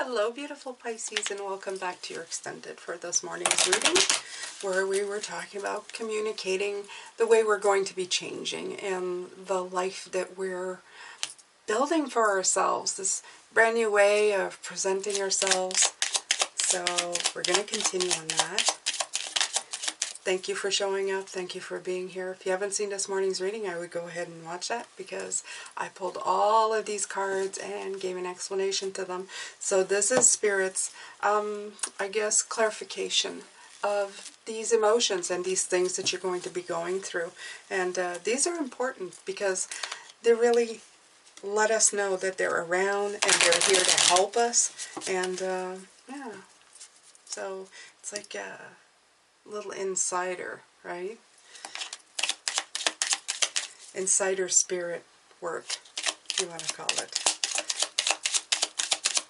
Hello, beautiful Pisces, and welcome back to your extended for this morning's reading, where we were talking about communicating the way we're going to be changing and the life that we're building for ourselves, this brand new way of presenting ourselves. So we're going to continue on that. Thank you for showing up. Thank you for being here. If you haven't seen this morning's reading, I would go ahead and watch that because I pulled all of these cards and gave an explanation to them. So this is Spirit's, I guess, clarification of these emotions and these things that you're going to be going through. And these are important because they really let us know that they're around and they're here to help us. And yeah, so it's like little insider, right? Insider spirit work, you want to call it.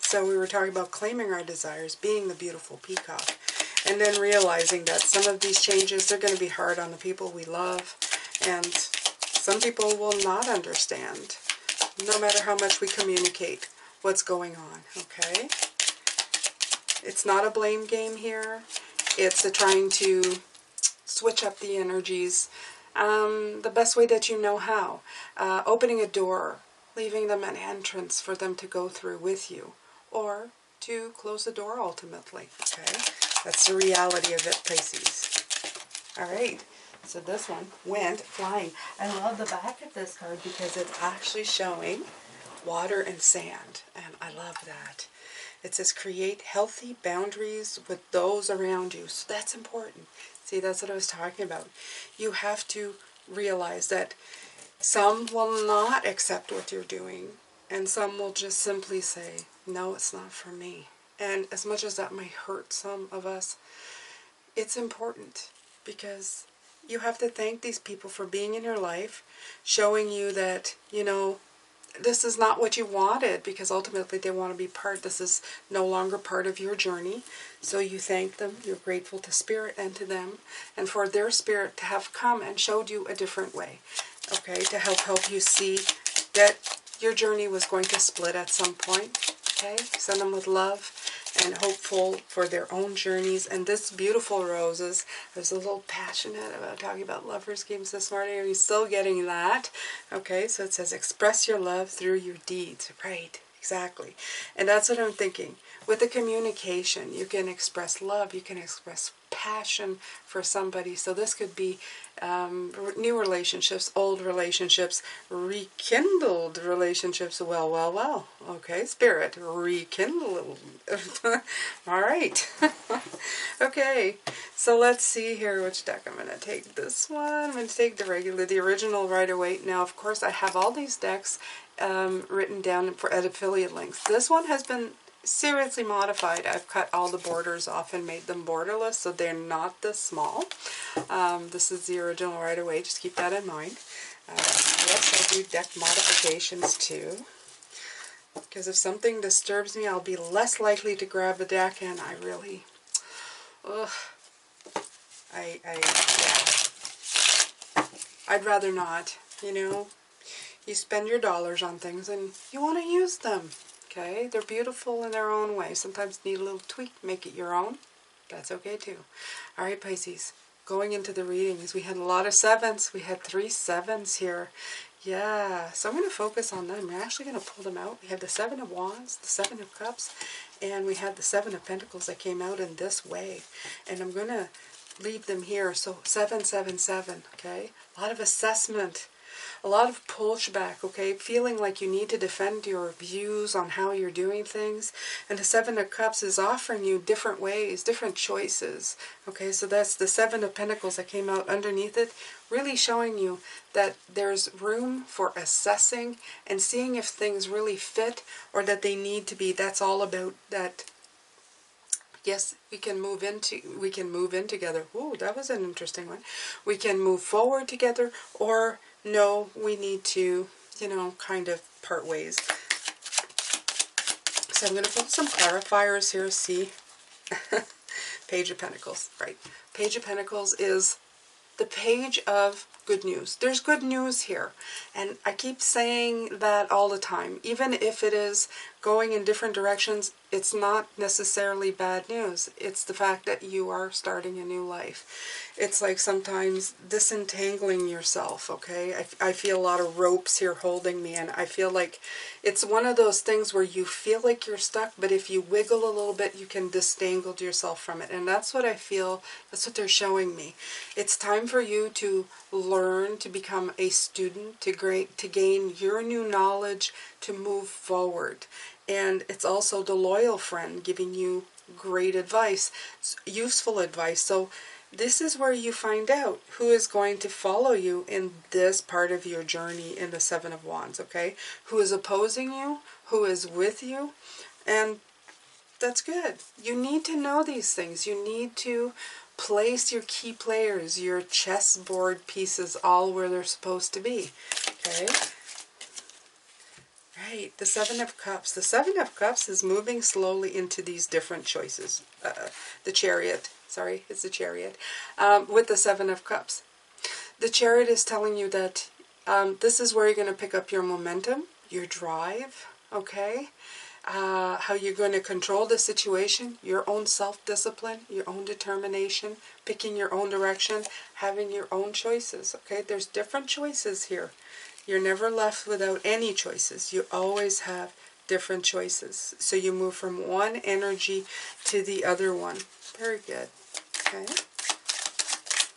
So we were talking about claiming our desires, being the beautiful peacock, and then realizing that some of these changes, they're going to be hard on the people we love, and some people will not understand, no matter how much we communicate what's going on, okay? It's not a blame game here. It's trying to switch up the energies the best way that you know how. Opening a door, leaving them an entrance for them to go through with you, or to close the door ultimately, okay? That's the reality of it, Pisces. All right, so this one went flying. I love the back of this card because it's actually showing water and sand, and I love that. It says create healthy boundaries with those around you. So that's important. See, that's what I was talking about. You have to realize that some will not accept what you're doing, and some will just simply say, no, it's not for me. And as much as that might hurt some of us, it's important because you have to thank these people for being in your life, showing you that, you know, this is not what you wanted, because ultimately they want to be part. This is no longer part of your journey. So you thank them. You're grateful to Spirit and to them, and for their Spirit to have come and showed you a different way. Okay, to help you see that your journey was going to split at some point. Okay, send them with love and hopeful for their own journeys. And this beautiful roses, I was a little passionate about talking about lovers games this morning. Are you still getting that? Okay, so it says express your love through your deeds. Right, exactly. And that's what I'm thinking. With the communication, you can express love, you can express passion for somebody. So this could be new relationships, old relationships, rekindled relationships. Well. Okay, Spirit, rekindle. All right. Okay, so let's see here which deck I'm going to take. This one, I'm going to take the original Rider-Waite. Now, of course, I have all these decks written down at affiliate links. This one has been seriously modified. I've cut all the borders off and made them borderless, so they're not this small. This is the original Rider-Waite. Just keep that in mind. Yes, I do deck modifications too, because if something disturbs me, I'll be less likely to grab a deck, and I really, yeah. I'd rather not, you know. You spend your dollars on things and you want to use them. Okay, they're beautiful in their own way. Sometimes need a little tweak, make it your own. That's okay too. All right, Pisces, going into the readings, we had a lot of sevens. We had 3 sevens here. Yeah, so I'm going to focus on them. We're actually going to pull them out. We had the 7 of Wands, the 7 of Cups, and we had the 7 of Pentacles that came out in this way. And I'm going to leave them here. So 7, 7, 7, okay? A lot of assessment. A lot of pushback, okay? Feeling like you need to defend your views on how you're doing things. And the 7 of Cups is offering you different ways, different choices. Okay, so that's the 7 of Pentacles that came out underneath it, really showing you that there's room for assessing and seeing if things really fit or that they need to be. That's all about that. Yes, we can move in together. Ooh, that was an interesting one. We can move forward together, or no, we need to, you know, kind of part ways. So I'm going to put some clarifiers here. See, Page of Pentacles, right? Page of Pentacles is the page of good news. There's good news here. And I keep saying that all the time. Even if it is going in different directions, it's not necessarily bad news. It's the fact that you are starting a new life. It's like sometimes disentangling yourself, okay? I feel a lot of ropes here holding me, and I feel like it's one of those things where you feel like you're stuck, but if you wiggle a little bit, you can disentangle yourself from it. And that's what I feel, that's what they're showing me. It's time for you to learn, to become a student, to gain your new knowledge, to move forward. And it's also the loyal friend giving you great advice, useful advice. So this is where you find out who is going to follow you in this part of your journey in the Seven of Wands, okay? Who is opposing you, who is with you, and that's good. You need to know these things. You need to place your key players, your chessboard pieces, all where they're supposed to be, okay? Right, the Seven of Cups. The Seven of Cups is moving slowly into these different choices. The Chariot. Sorry, it's the Chariot. With the Seven of Cups. The Chariot is telling you that this is where you're going to pick up your momentum, your drive, okay? How you're going to control the situation, your own self-discipline, your own determination, picking your own direction, having your own choices, okay? There's different choices here. You're never left without any choices. You always have different choices. So you move from one energy to the other one. Very good. Okay.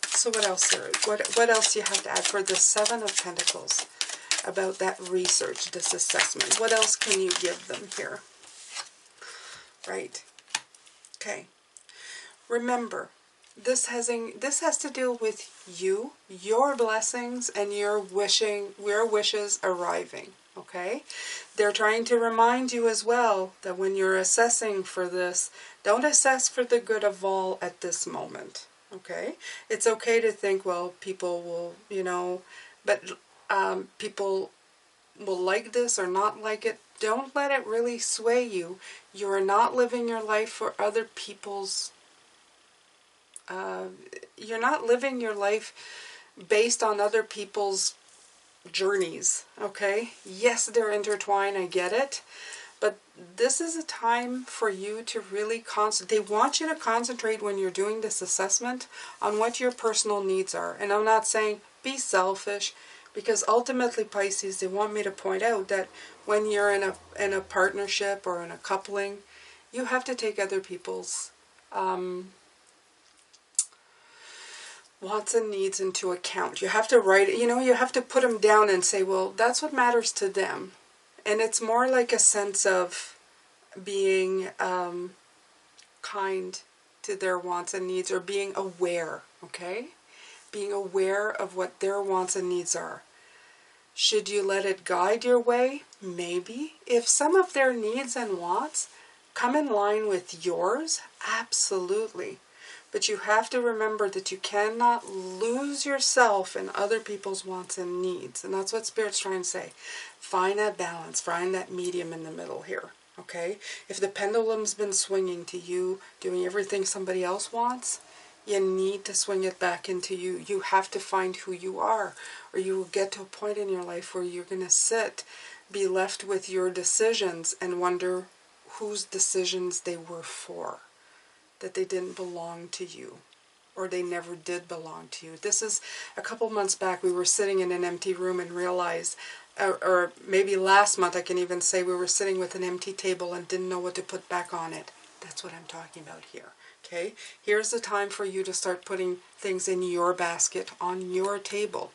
So what else there is? What else do you have to add for the Seven of Pentacles about that research, this assessment? What else can you give them here? Right. Okay. Remember, this has to do with you, your blessings, and your wishes arriving. Okay? They're trying to remind you as well that when you're assessing for this, don't assess for the good of all at this moment. Okay? It's okay to think, well, people will, but people will like this or not like it. Don't let it really sway you. You are not living your life for other people's you're not living your life based on other people's journeys, okay? Yes, they're intertwined, I get it. But this is a time for you to really concentrate. They want you to concentrate when you're doing this assessment on what your personal needs are. And I'm not saying be selfish, because ultimately, Pisces, they want me to point out that when you're in a partnership or in a coupling, you have to take other people's wants and needs into account. You have to write it, you have to put them down and say, well, that's what matters to them. And it's more like a sense of being kind to their wants and needs, or being aware, okay? Being aware of what their wants and needs are. Should you let it guide your way? Maybe. If some of their needs and wants come in line with yours, absolutely. But you have to remember that you cannot lose yourself in other people's wants and needs. And that's what Spirit's trying to say. Find that balance. Find that medium in the middle here. Okay? If the pendulum's been swinging to you, doing everything somebody else wants, you need to swing it back into you. You have to find who you are. Or you will get to a point in your life where you're going to sit, be left with your decisions, and wonder whose decisions they were for. That they didn't belong to you, or they never did belong to you. This is a couple months back. We were sitting in an empty room and realized, or maybe last month I can even say, we were sitting with an empty table and didn't know what to put back on it. That's what I'm talking about here. Okay? Here's the time for you to start putting things in your basket on your table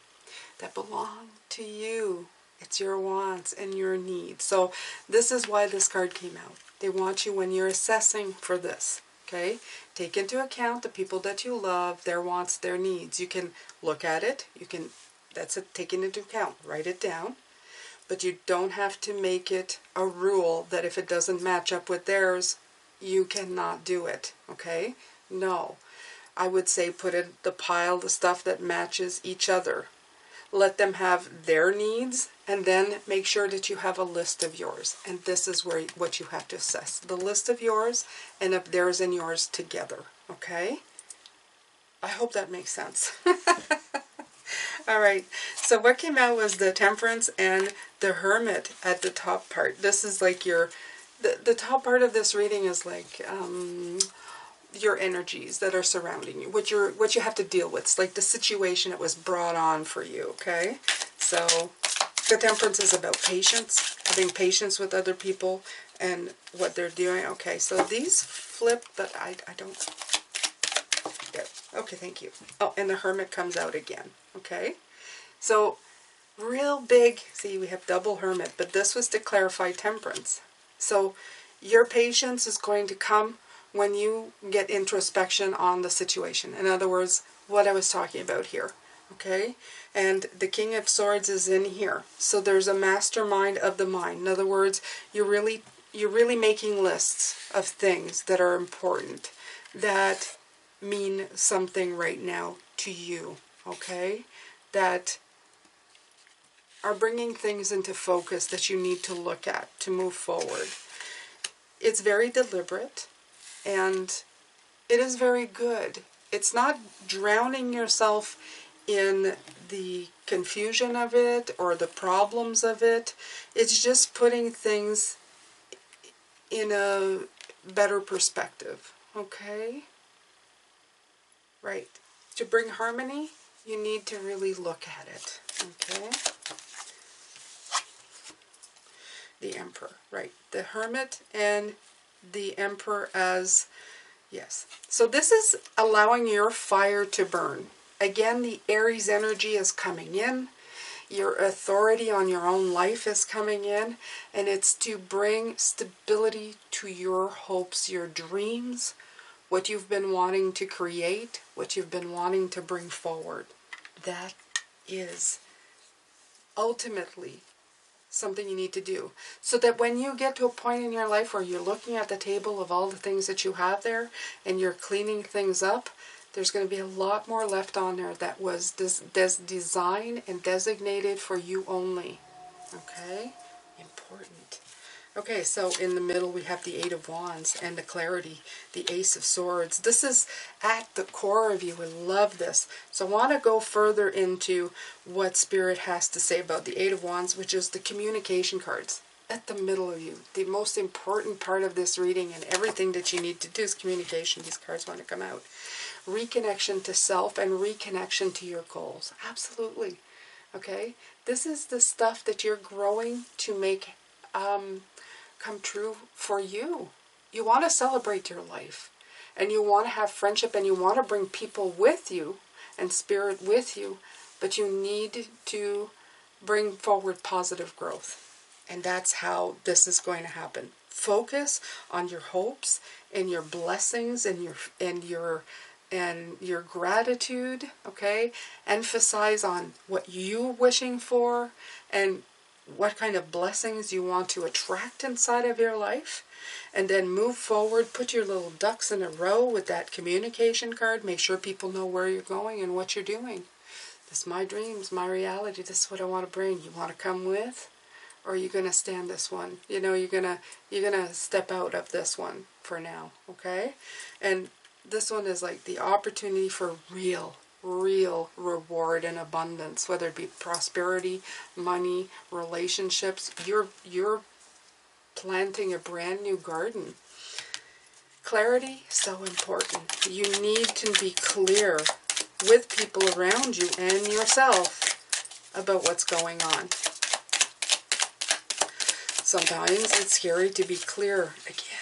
that belong to you. It's your wants and your needs. So this is why this card came out. They want you, when you're assessing for this, okay, take into account the people that you love, their wants, their needs. You can look at it. That's it, taken into account. Write it down. But you don't have to make it a rule that if it doesn't match up with theirs, you cannot do it, okay? No. I would say put in the pile the stuff that matches each other. Let them have their needs, and then make sure that you have a list of yours. And this is what you have to assess. The list of yours and of theirs and yours together. Okay? I hope that makes sense. All right. So what came out was the Temperance and the Hermit at the top part. This is like the top part of this reading is like your energies that are surrounding you, what you have to deal with. It's like the situation that was brought on for you, okay? So the Temperance is about patience, having patience with other people and what they're doing. Okay, so these flip, but I don't... There. Okay, thank you. Oh, and the Hermit comes out again, okay? So, real big, see, we have double Hermit, but this was to clarify Temperance. So, your patience is going to come when you get introspection on the situation. In other words, what I was talking about here, okay? And the King of Swords is in here. So there's a mastermind of the mind. In other words, you're really making lists of things that are important, that mean something right now to you, okay? That are bringing things into focus that you need to look at to move forward. It's very deliberate, and it is very good. It's not drowning yourself in the confusion of it or the problems of it. It's just putting things in a better perspective, okay? Right. To bring harmony, you need to really look at it, okay? The Emperor, right. The Hermit and the Emperor as, yes. So this is allowing your fire to burn. Again, the Aries energy is coming in. Your authority on your own life is coming in. And it's to bring stability to your hopes, your dreams, what you've been wanting to create, what you've been wanting to bring forward. That is ultimately something you need to do. So that when you get to a point in your life where you're looking at the table of all the things that you have there and you're cleaning things up, there's going to be a lot more left on there that was designed and designated for you only. Okay? Important. Okay, so in the middle we have the Eight of Wands and the clarity, the Ace of Swords. This is at the core of you. I love this. So I want to go further into what Spirit has to say about the Eight of Wands, which is the communication cards at the middle of you. The most important part of this reading and everything that you need to do is communication. These cards want to come out. Reconnection to self and reconnection to your goals. Absolutely. Okay? This is the stuff that you're growing to make come true for you. You want to celebrate your life, and you want to have friendship, and you want to bring people with you and Spirit with you, but you need to bring forward positive growth. And that's how this is going to happen. Focus on your hopes and your blessings and your gratitude, okay? Emphasize on what you're wishing for and what kind of blessings you want to attract inside of your life, and then move forward. Put your little ducks in a row with that communication card. Make sure people know where you're going and what you're doing. This is my dreams, my reality. This is what I want to bring. You want to come with, or are you going to stand this one? You know, you're gonna step out of this one for now, okay? And this one is like the opportunity for real reward and abundance, whether it be prosperity, money, relationships. You're planting a brand new garden. Clarity, so important. You need to be clear with people around you and yourself about what's going on. Sometimes it's scary to be clear. Again,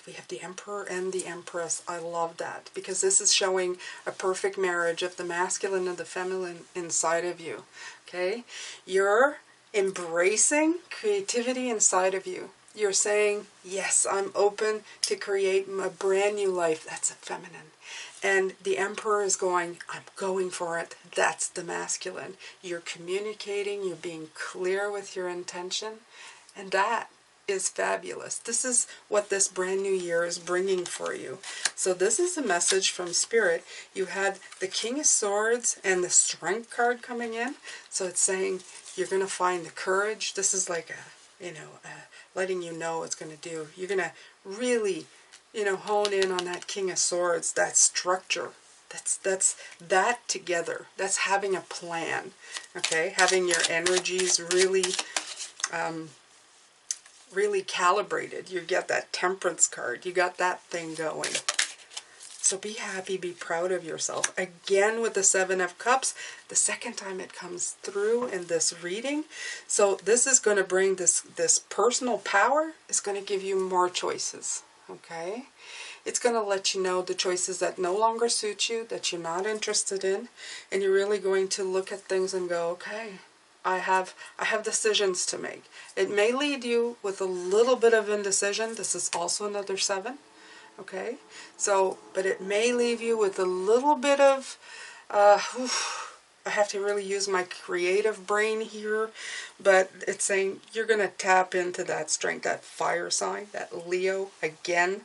we have the Emperor and the Empress. I love that because this is showing a perfect marriage of the masculine and the feminine inside of you. Okay? You're embracing creativity inside of you. You're saying, yes, I'm open to create a brand new life. That's a feminine. And the Emperor is going, I'm going for it. That's the masculine. You're communicating. You're being clear with your intention. And that is fabulous. This is what this brand new year is bringing for you. So this is a message from Spirit. You had the King of Swords and the Strength card coming in. So it's saying you're going to find the courage. This is like letting you know what's going to do. You're going to really, hone in on that King of Swords, that structure, That's that together. That's having a plan, okay? Having your energies really, really calibrated. You get that Temperance card. You got that thing going. So be happy, be proud of yourself. Again, with the Seven of Cups, the second time it comes through in this reading. So this is going to bring this personal power. It's going to give you more choices, okay? It's going to let you know the choices that no longer suit you, that you're not interested in, and you're really going to look at things and go, okay, I have decisions to make. It may lead you with a little bit of indecision. This is also another 7. Okay, so, but it may leave you with a little bit of, I have to really use my creative brain here, but it's saying you're going to tap into that strength, that fire sign, that Leo. Again,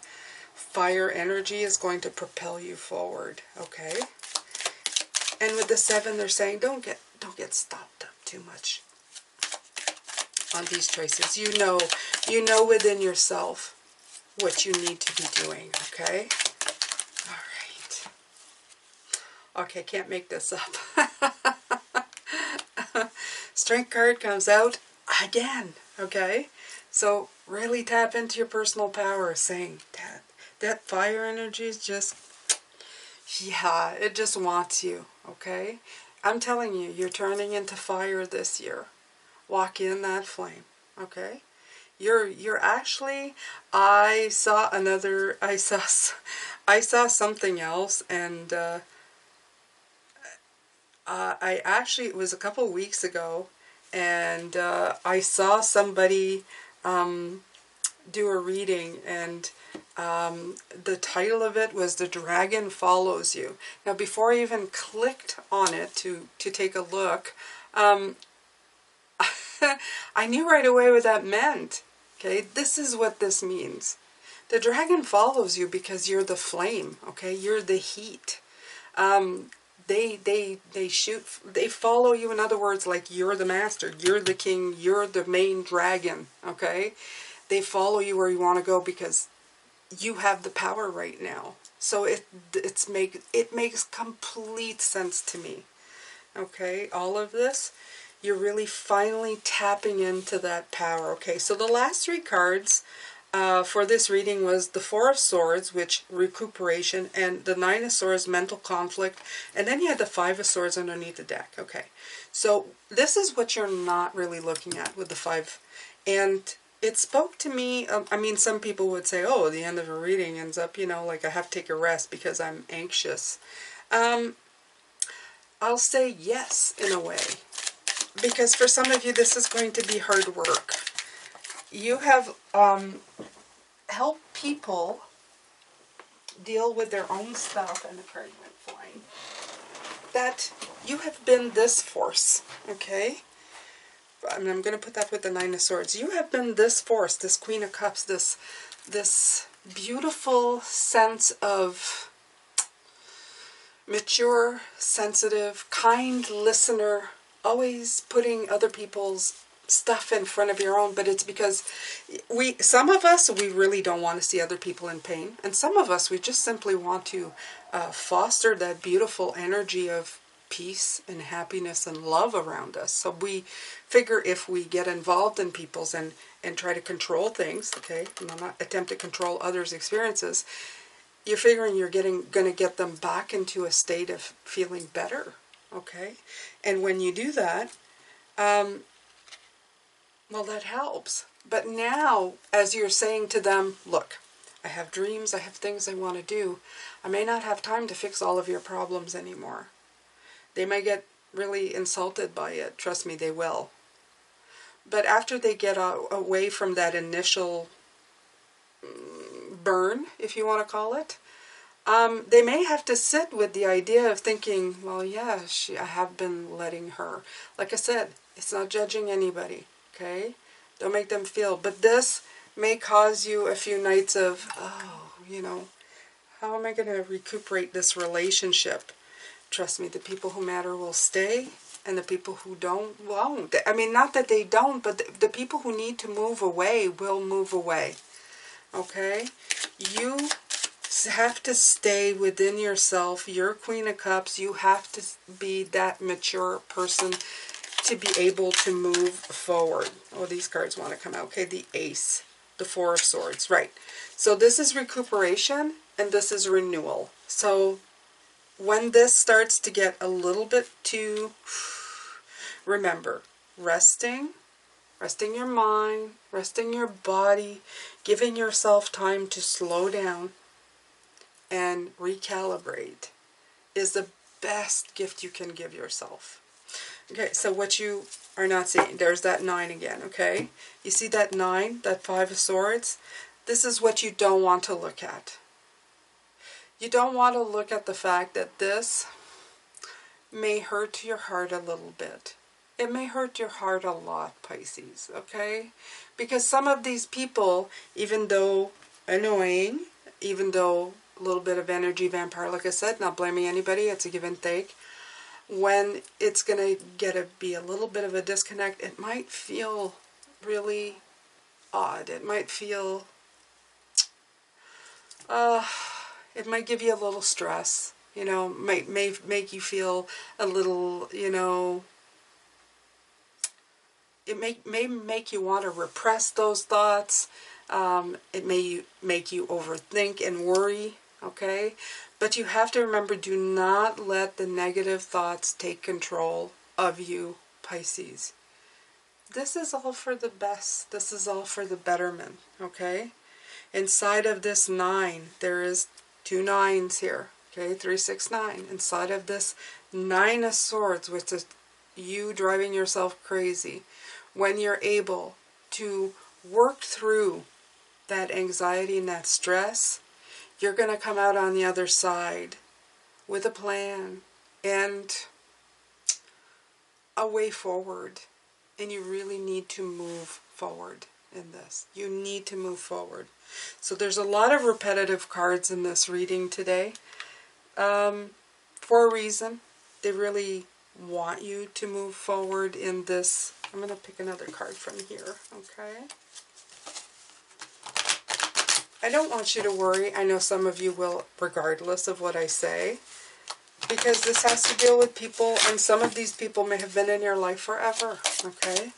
fire energy is going to propel you forward, okay? And with the 7, they're saying don't get stopped up too much on these choices. You know within yourself what you need to be doing, okay? All right. Okay, can't make this up. Strength card comes out again, okay? So really tap into your personal power, saying that fire energy is just, yeah, it just wants you, okay? I'm telling you, you're turning into fire this year. Walk in that flame, okay? You're actually, I saw something else, and I actually, it was a couple weeks ago, and I saw somebody do a reading, and the title of it was "The Dragon Follows You." Now, before I even clicked on it to take a look, I knew right away what that meant. Okay, this is what this means. The dragon follows you because you're the flame, okay? You're the heat. They follow you, in other words, like you're the master, you're the king, you're the main dragon, okay? They follow you where you want to go because you have the power right now. So it makes complete sense to me. Okay, all of this, you're really finally tapping into that power. Okay, so the last 3 cards for this reading was the 4 of Swords, which recuperation, and the 9 of Swords, mental conflict, and then you had the 5 of Swords underneath the deck. Okay, so this is what you're not really looking at with the 5, and it spoke to me. I mean, some people would say, oh, the end of a reading ends up, you know, like I have to take a rest because I'm anxious. I'll say yes, in a way. Because for some of you, this is going to be hard work. You have helped people deal with their own stuff, and the card went flying. That you have been this force, okay? I mean, I'm going to put that with the 9 of Swords. You have been this force, this Queen of Cups, this beautiful sense of mature, sensitive, kind listener, always putting other people's stuff in front of your own, but it's because some of us, we really don't want to see other people in pain, and some of us, we just simply want to foster that beautiful energy of peace and happiness and love around us. So we figure if we get involved in people's and try to control things, okay, not attempt to control others' experiences, you're figuring you're going to get them back into a state of feeling better, okay? And when you do that, well, that helps. But now, as you're saying to them, look, I have dreams, I have things I want to do. I may not have time to fix all of your problems anymore. They may get really insulted by it. Trust me, they will. But after they get away from that initial burn, if you want to call it, they may have to sit with the idea of thinking, well, yeah, I have been letting her. Like I said, it's not judging anybody, okay? Don't make them feel. But this may cause you a few nights of, oh, you know, how am I going to recuperate this relationship? Trust me, the people who matter will stay, and the people who don't won't. I mean, not that they don't, but the people who need to move away will move away. Okay? You have to stay within yourself. You're Queen of Cups. You have to be that mature person to be able to move forward. Oh, these cards want to come out. Okay, the Ace, the Four of Swords. Right. So this is recuperation and this is renewal. So when this starts to get a little bit too, remember, resting your mind, resting your body, giving yourself time to slow down and recalibrate is the best gift you can give yourself. Okay, so what you are not seeing, there's that 9 again, okay? You see that 9, that 5 of Swords? This is what you don't want to look at. You don't want to look at the fact that this may hurt your heart a little bit. It may hurt your heart a lot, Pisces, okay? Because some of these people, even though annoying, even though a little bit of energy vampire, like I said, not blaming anybody, it's a give and take. When it's going to be a little bit of a disconnect, it might feel really odd. It might feel, it might give you a little stress, you know, may make you feel a little, you know, it may make you want to repress those thoughts. It may make you overthink and worry, okay? But you have to remember, do not let the negative thoughts take control of you, Pisces. This is all for the best. This is all for the betterment, okay? Inside of this 9, there is 2 9s here, okay? 3, 6, 9. Inside of this 9 of Swords, which is you driving yourself crazy, when you're able to work through that anxiety and that stress, you're going to come out on the other side with a plan and a way forward. And you really need to move forward in this. You need to move forward. So there's a lot of repetitive cards in this reading today. For a reason. They really want you to move forward in this. I'm going to pick another card from here, okay? I don't want you to worry. I know some of you will, regardless of what I say, because this has to deal with people, and some of these people may have been in your life forever, okay?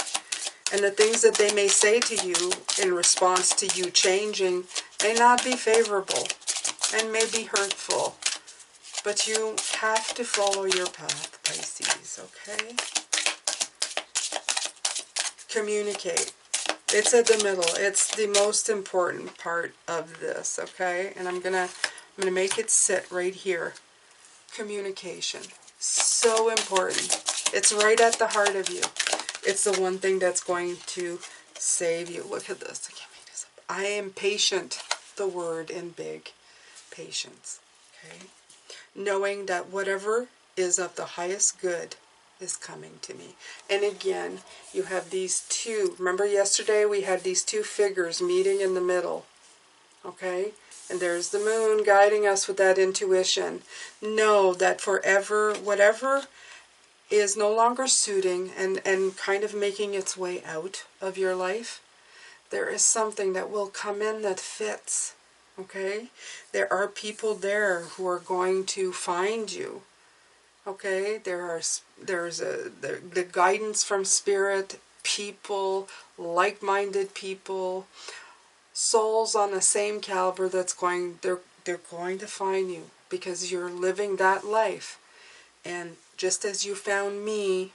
And the things that they may say to you in response to you changing may not be favorable and may be hurtful. But you have to follow your path, Pisces, okay? Communicate. It's at the middle. It's the most important part of this, okay? And I'm gonna make it sit right here. Communication. So important. It's right at the heart of you. It's the one thing that's going to save you. Look at this. I can't make this up. I am patient. The word in big. Patience. Okay? Knowing that whatever is of the highest good is coming to me. And again, you have these 2. Remember yesterday we had these 2 figures meeting in the middle. Okay? And there's the moon guiding us with that intuition. Know that forever, whatever is no longer suiting and kind of making its way out of your life, there is something that will come in that fits. Okay? There are people there who are going to find you. Okay? There's the guidance from spirit, people, like-minded people, souls on the same caliber that's going, they're going to find you because you're living that life. And just as you found me,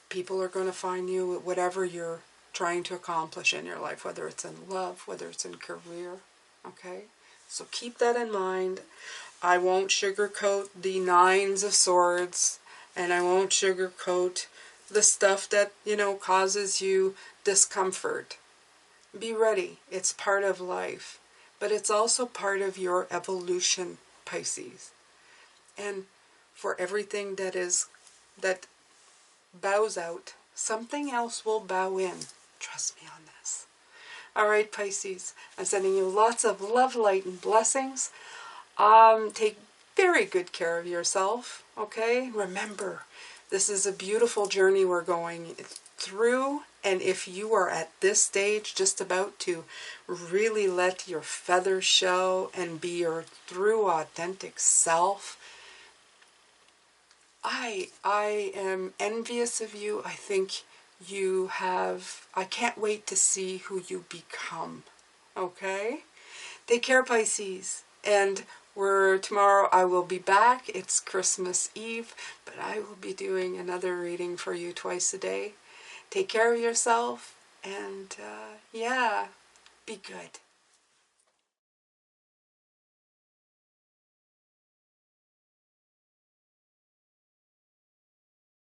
people are going to find you at whatever you're trying to accomplish in your life, whether it's in love, whether it's in career, okay? So keep that in mind. I won't sugarcoat the 9s of Swords, and I won't sugarcoat the stuff that, you know, causes you discomfort. Be ready. It's part of life. But it's also part of your evolution, Pisces. And for everything that bows out, something else will bow in. Trust me on this. All right, Pisces. I'm sending you lots of love, light, and blessings. Take very good care of yourself, okay? Remember, this is a beautiful journey we're going through, And if you are at this stage, just about to really let your feathers show and be your true authentic self, I am envious of you. I think I can't wait to see who you become. Okay? Take care, Pisces. And tomorrow I will be back. It's Christmas Eve, but I will be doing another reading for you twice a day. Take care of yourself, and yeah, be good.